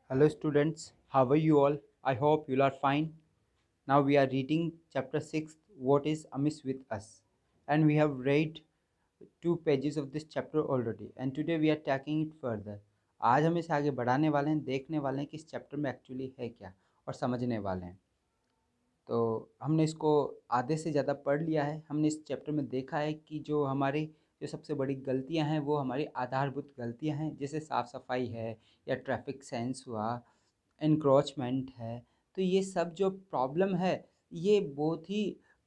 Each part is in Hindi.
Hello students, how are you all? I hope you are fine. Now we are reading chapter 6, What is Amiss with Us? And we have read 2 pages of this chapter already and today we are taking it further. आज हम इसे आगे बढ़ाने वाले हैं, देखने वाले हैं कि इस चैप्टर में एक्चुअली है क्या और समझने वाले हैं। तो हमने इसको आधे से ज़्यादा पढ़ लिया है। हमने इस चैप्टर में देखा है कि जो हमारी जो सबसे बड़ी गलतियां हैं वो हमारी आधारभूत गलतियां हैं, जैसे साफ़ सफाई है या ट्रैफिक सेंस हुआ, एनक्रोचमेंट है। तो ये सब जो प्रॉब्लम है ये बहुत ही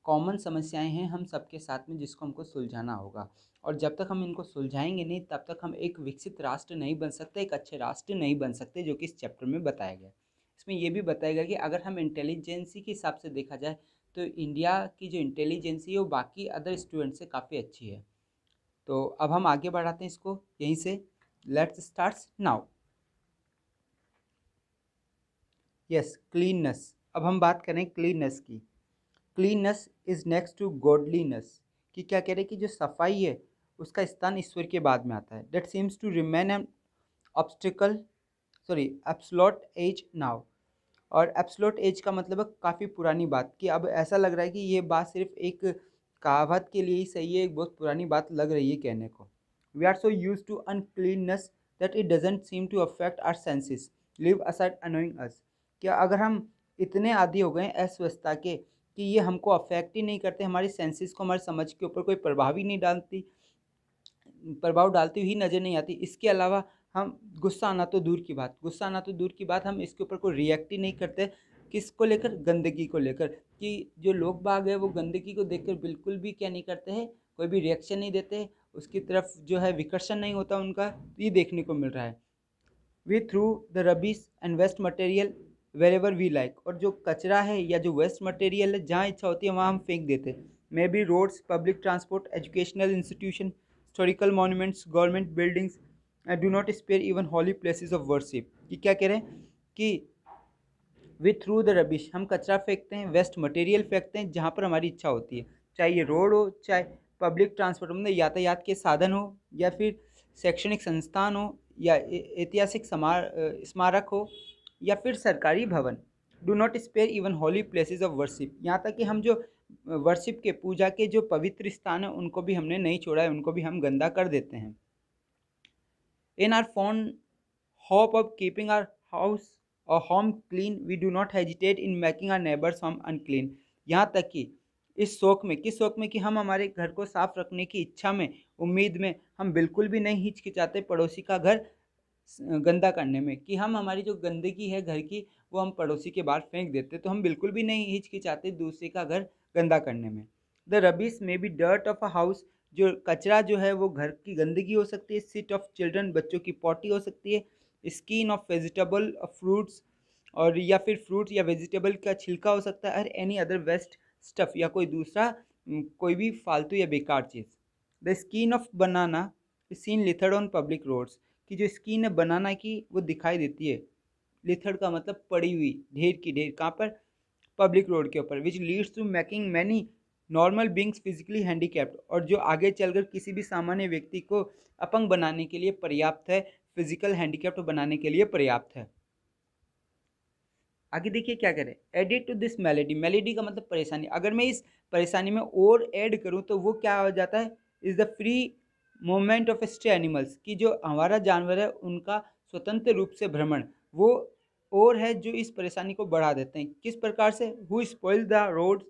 कॉमन समस्याएं हैं हम सबके साथ में, जिसको हमको सुलझाना होगा। और जब तक हम इनको सुलझाएंगे नहीं तब तक हम एक विकसित राष्ट्र नहीं बन सकते, एक अच्छे राष्ट्र नहीं बन सकते, जो कि इस चैप्टर में बताया गया। इसमें ये भी बताया गया कि अगर हम इंटेलिजेंसी के हिसाब से देखा जाए तो इंडिया की जो इंटेलिजेंसी है वो बाकी अदर स्टूडेंट से काफ़ी अच्छी है। तो अब हम आगे बढ़ाते हैं इसको यहीं से। Let's start now. Yes, cleanness. अब हम बात करें क्लीननेस की। Cleanness is next to godliness. कि क्या कह रहे हैं कि जो सफाई है उसका स्थान ईश्वर के बाद में आता है। That seems to remain an obstacle sorry absolute age now. और एब्सोल्यूट एज का मतलब है काफ़ी पुरानी बात, कि अब ऐसा लग रहा है कि ये बात सिर्फ एक कहावत के लिए ही सही है, एक बहुत पुरानी बात लग रही है कहने को। We are so used to uncleanness that it doesn't seem to affect our senses, leave aside annoying us. क्या अगर हम इतने आदी हो गए हैं अस्वच्छता के कि ये हमको अफेक्ट ही नहीं करते, हमारी सेंसेस को, हमारी समझ के ऊपर कोई प्रभाव ही नहीं डालती, प्रभाव डालती हुई नज़र नहीं आती। इसके अलावा हम गुस्सा आना तो दूर की बात, गुस्सा आना तो दूर की बात, हम इसके ऊपर कोई रिएक्ट ही नहीं करते। किसको लेकर? गंदगी को लेकर। कि जो लोग बाग है वो गंदगी को देखकर बिल्कुल भी क्या नहीं करते हैं, कोई भी रिएक्शन नहीं देते, उसकी तरफ जो है विकर्षण नहीं होता उनका, ये देखने को मिल रहा है। We throw the rubbish and waste material wherever we like. और जो कचरा है या जो वेस्ट मटेरियल है जहाँ इच्छा होती है वहाँ हम फेंक देते हैं। Maybe roads, public transport, educational institution, historical monuments, government buildings, I do not spare even holy places of worship. कि क्या कह रहे हैं कि वी थ्रू द रबिश, हम कचरा फेंकते हैं, वेस्ट मटेरियल फेंकते हैं जहाँ पर हमारी इच्छा होती है, चाहे ये रोड हो, चाहे पब्लिक ट्रांसपोर्ट मतलब यातायात के साधन हो, या फिर शैक्षणिक संस्थान हो, या ऐतिहासिक स्मारक हो, या फिर सरकारी भवन। Do not spare even holy places of worship, यहाँ तक कि हम जो वर्शिप के, पूजा के जो पवित्र स्थान है उनको भी हमने नहीं छोड़ा है, उनको भी हम गंदा कर देते हैं। इन are fond hope of keeping our house or home clean, we do not hesitate in making our neighbors home unclean। यहाँ तक कि इस शौक में, किस शौक में, कि हम हमारे घर को साफ रखने की इच्छा में, उम्मीद में, हम बिल्कुल भी नहीं हिचकिचाते पड़ोसी का घर गंदा करने में। कि हम हमारी जो गंदगी है घर की वो हम पड़ोसी के बाहर फेंक देते, तो हम बिल्कुल भी नहीं हिचकिचाते दूसरे का घर गंदा करने में। The rubbish may be dirt of a house, जो कचरा जो है वो घर की गंदगी हो सकती है। सिट ऑफ चिल्ड्रन, बच्चों की पॉटी हो सकती है। स्किन ऑफ वेजिटेबल फ्रूट्स, और या फिर फ्रूट या वेजिटेबल का छिलका हो सकता है। और एनी अदर वेस्ट स्टफ, या कोई दूसरा कोई भी फालतू या बेकार चीज़। The skin of banana seen littered on public roads, की जो स्किन है बनाना की वो दिखाई देती है। लिथर्ड का मतलब पड़ी हुई, ढेर की ढेर, कहाँ पर? पब्लिक रोड के ऊपर। Which leads to making many normal beings physically handicapped, और जो आगे चलकर किसी भी सामान्य व्यक्ति को अपंग बनाने के लिए पर्याप्त है, फिजिकल हैंडीकैप्ड बनाने के लिए पर्याप्त है। आगे देखिए क्या करें। Add it to this malady, malady का मतलब परेशानी। अगर मैं इस परेशानी में और ऐड करूं तो वो क्या हो जाता है? Is the free movement of stay animals, की जो हमारा जानवर है उनका स्वतंत्र रूप से भ्रमण, वो और है जो इस परेशानी को बढ़ा देते हैं। किस प्रकार से? Who spoil the roads,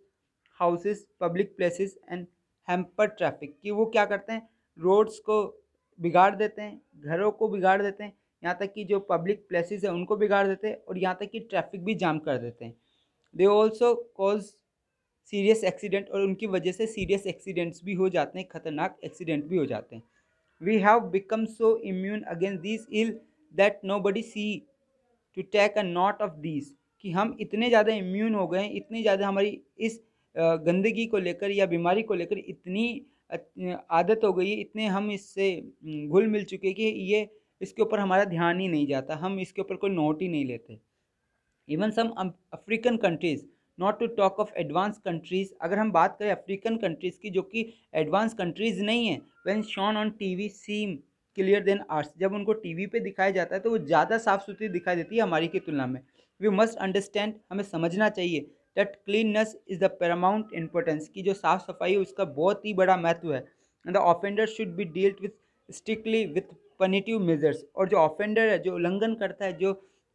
houses, public places and hamper traffic, कि वो क्या करते हैं? रोड्स को बिगाड़ देते हैं, घरों को बिगाड़ देते हैं, यहाँ तक कि जो पब्लिक प्लेसेस है उनको बिगाड़ देते हैं, और यहाँ तक कि ट्रैफिक भी जाम कर देते हैं। They also cause serious accident, और उनकी वजह से सीरियस एक्सीडेंट्स भी हो जाते हैं, खतरनाक एक्सीडेंट भी हो जाते हैं। We have become so immune against this ill that nobody see to take a note of these, कि हम इतने ज़्यादा इम्यून हो गए हैं, इतनी ज़्यादा हमारी इस गंदगी को लेकर या बीमारी को लेकर इतनी आदत हो गई है, इतने हम इससे घुल मिल चुके कि ये इसके ऊपर हमारा ध्यान ही नहीं जाता, हम इसके ऊपर कोई नोट ही नहीं लेते। Even some African countries, not to talk of advance countries, अगर हम बात करें अफ्रीकन कंट्रीज़ की जो कि एडवांस कंट्रीज़ नहीं है, when shown on TV seem clear than ours. जब उनको टीवी पे दिखाया जाता है तो वो ज़्यादा साफ सुथरी दिखाई देती है हमारी की तुलना में। वी मस्ट अंडरस्टैंड, हमें समझना चाहिए that cleanness is the paramount importance, की जो साफ़ सफाई है उसका बहुत ही बड़ा महत्व है। And the offender should be dealt with strictly with punitive measures, और जो ऑफेंडर है, जो उल्लंघन करता है, जो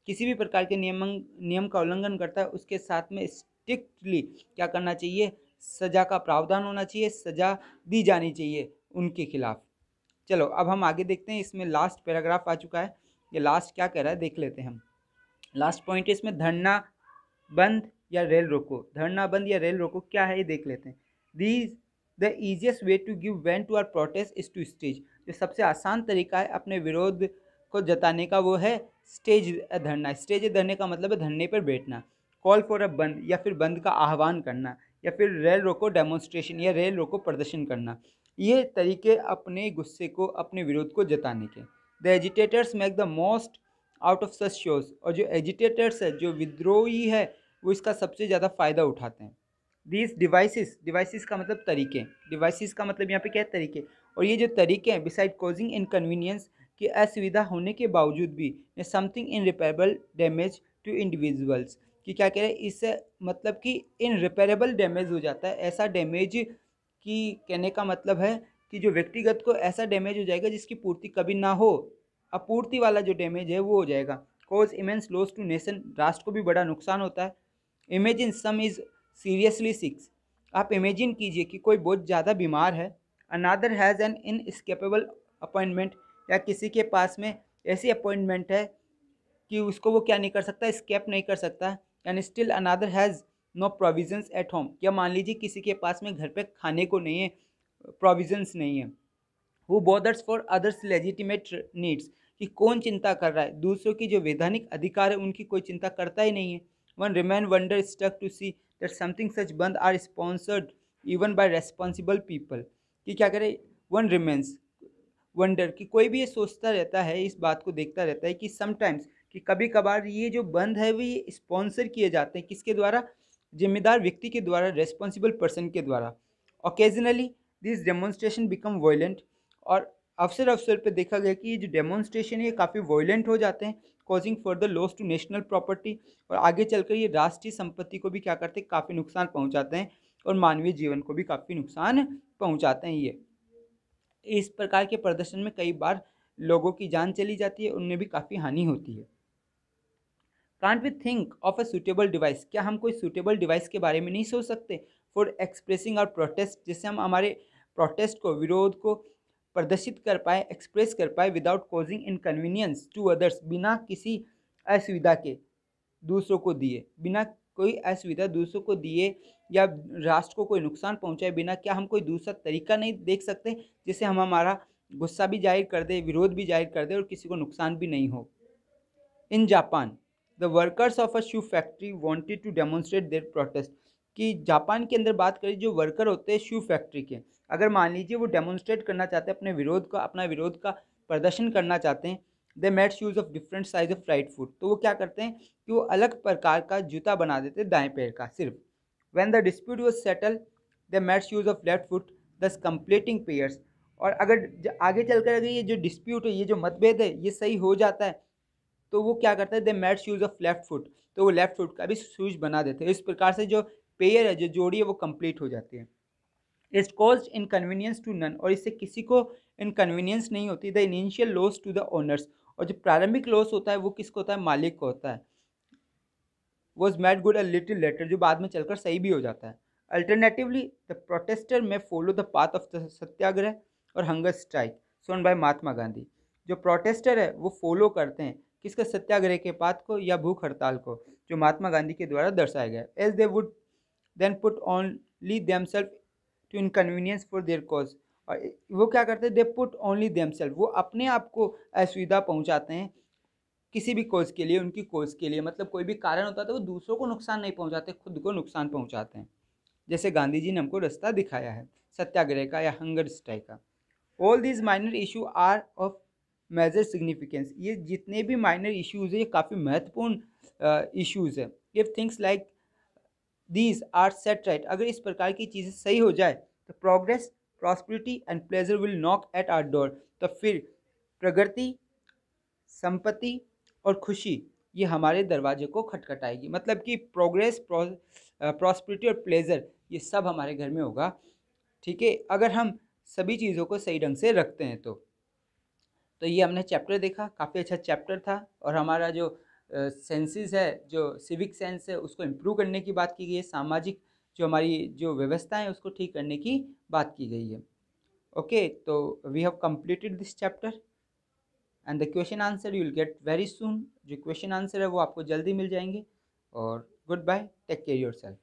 किसी भी प्रकार के नियम का उल्लंघन करता है, उसके साथ में स्ट्रिक्टली क्या करना चाहिए, सज़ा का प्रावधान होना चाहिए, सज़ा दी जानी चाहिए उनके खिलाफ। चलो अब हम आगे देखते हैं, इसमें लास्ट पैराग्राफ आ चुका है, ये लास्ट क्या कह रहा है देख लेते हैं हम। लास्ट पॉइंट है इसमें, धरना बंद या रेल रोको। धरना बंद या रेल रोको क्या है ये देख लेते हैं। These the easiest way to give vent to our protest is to stage, जो सबसे आसान तरीका है अपने विरोध को जताने का वो है स्टेज धरना। स्टेज धरने का मतलब है धरने पर बैठना। कॉल फॉर अ बंद, या फिर बंद का आह्वान करना, या फिर रेल रोको डेमोन्स्ट्रेशन, या रेल रोको प्रदर्शन करना। ये तरीके अपने गुस्से को, अपने विरोध को जताने के। The agitators make the most out of such shows, और जो एजिटेटर्स है, जो विद्रोही है, वो इसका सबसे ज़्यादा फ़ायदा उठाते हैं। दीज डिवाइसेस, डिवाइसेस का मतलब तरीके, डिवाइसेस का मतलब यहाँ पे क्या है, तरीके। और ये जो तरीके हैं, बिसाइड कॉजिंग इनकन्वीनियंस, की असुविधा होने के बावजूद भी समथिंग इनरिपेरेबल डैमेज टू इंडिविजुअल्स, कि क्या कह रहे हैं, इससे मतलब कि इनरिपेरेबल डैमेज हो जाता है, ऐसा डैमेज की कहने का मतलब है कि जो व्यक्तिगत को ऐसा डैमेज हो जाएगा जिसकी पूर्ति कभी ना हो, अपूर्ति वाला जो डैमेज है वो हो जाएगा। Cause immense loss to nation, राष्ट्र को भी बड़ा नुकसान होता है। Imagine some is seriously sick, आप इमेजिन कीजिए कि कोई बहुत ज़्यादा बीमार है। Another has an inescapable appointment, या किसी के पास में ऐसी अपॉइंटमेंट है कि उसको वो क्या नहीं कर सकता, स्केप नहीं कर सकता। And still another has no provisions at home, या मान लीजिए किसी के पास में घर पे खाने को नहीं है, प्रोविजंस नहीं है। Who bothers for others legitimate needs, कि कौन चिंता कर रहा है, दूसरों की जो वैधानिक अधिकार है उनकी कोई चिंता करता ही नहीं है। One remain wonderstruck to see that something such bandh are sponsored even by responsible people, कि क्या करे, वन रिमेन्स वंडर, कि कोई भी ये सोचता रहता है, इस बात को देखता रहता है कि समटाइम्स, कि कभी कभार ये जो बंद है वो ये स्पॉन्सर किए जाते हैं, किसके द्वारा, जिम्मेदार व्यक्ति के द्वारा, रेस्पॉन्सिबल पर्सन के द्वारा। Occasionally this demonstration become violent, और अवसर अवसर पे देखा गया कि ये जो डेमोन्स्ट्रेशन है ये काफ़ी वायलेंट हो जाते हैं, causing further loss to national property, और आगे चलकर ये राष्ट्रीय संपत्ति को भी क्या करते हैं, काफ़ी नुकसान पहुंचाते हैं, और मानवीय जीवन को भी काफ़ी नुकसान पहुंचाते हैं। ये इस प्रकार के प्रदर्शन में कई बार लोगों की जान चली जाती है, उनमें भी काफ़ी हानि होती है। Can't we think of a suitable device, क्या हम कोई सूटेबल डिवाइस के बारे में नहीं सोच सकते फॉर एक्सप्रेसिंग आवर प्रोटेस्ट, जिससे हम हमारे प्रोटेस्ट को, विरोध को प्रदर्शित कर पाए, एक्सप्रेस कर पाए without causing inconvenience to others, बिना किसी असुविधा के दूसरों को दिए, बिना कोई असुविधा दूसरों को दिए या राष्ट्र को कोई नुकसान पहुंचाए बिना, क्या हम कोई दूसरा तरीका नहीं देख सकते जिससे हम हमारा गुस्सा भी जाहिर कर दे, विरोध भी जाहिर कर दे, और किसी को नुकसान भी नहीं हो। In Japan the workers of a shoe factory wanted to demonstrate their protest, कि जापान के अंदर बात करें, जो वर्कर होते हैं शू फैक्ट्री के, अगर मान लीजिए वो डेमोन्स्ट्रेट करना चाहते हैं अपने विरोध का, अपना विरोध का प्रदर्शन करना चाहते हैं, they made shoes of different size of right foot, तो वो क्या करते हैं कि वो अलग प्रकार का जूता बना देते हैं दाएं पैर का सिर्फ। When the dispute was settle they made shoes of left foot दस कंप्लीटिंग पेयर्स, और अगर आगे चलकर अगर ये जो डिस्प्यूट है, ये जो मतभेद है, ये सही हो जाता है, तो वो क्या करता है, they made shoes of left foot, तो वो लेफ्ट फुट का भी शूज बना देते हैं। इस प्रकार से जो पेयर है, जो जोड़ी है, वो कंप्लीट हो जाती है। It's caused inconvenience to none, और इससे किसी को इनकन्वीनियंस नहीं होती। The initial loss to the owners, और जो प्रारंभिक लॉस होता है वो किसको होता है, मालिक को होता है। Was made good a little later, जो बाद में चलकर सही भी हो जाता है। Alternatively the protester may follow the path of the satyagraha और hunger strike shown by Mahatma Gandhi, जो प्रोटेस्टर है वो फॉलो करते हैं किसके, सत्याग्रह के पाथ को या भूख हड़ताल को, जो महात्मा गांधी के द्वारा दर्शाया गया। As they would then put only themself to inconvenience for their cause, और वो क्या करते हैं, दे पुट ओनली देमसेल्फ, वो अपने आप को असुविधा पहुंचाते हैं किसी भी कोज के लिए, उनकी कोज के लिए, मतलब कोई भी कारण होता है तो वो दूसरों को नुकसान नहीं पहुंचाते, खुद को नुकसान पहुंचाते हैं, जैसे गांधी जी ने हमको रास्ता दिखाया है सत्याग्रह का या हंगर स्ट्राइक का। All these minor issue are of major significance, ये जितने भी माइनर इश्यूज़ है ये काफ़ी महत्वपूर्ण इश्यूज़ है। If things like these are set right, अगर इस प्रकार की चीज़ें सही हो जाए तो progress, prosperity and pleasure will knock at our door, तो फिर प्रगति, संपत्ति और खुशी ये हमारे दरवाजे को खटखटाएगी। मतलब कि प्रोग्रेस, प्रॉस्पेरिटी और प्लेजर ये सब हमारे घर में होगा, ठीक है, अगर हम सभी चीज़ों को सही ढंग से रखते हैं तो ये हमने चैप्टर देखा, काफ़ी अच्छा चैप्टर था। और हमारा जो सेंसेस है, जो सिविक सेंस है, उसको इम्प्रूव करने की बात की गई है। सामाजिक जो हमारी जो व्यवस्था है उसको ठीक करने की बात की गई है। ओके, तो we have completed this chapter and the question answer you will get very soon. जो क्वेश्चन आंसर है वो आपको जल्दी मिल जाएंगे। और goodbye, take care your self.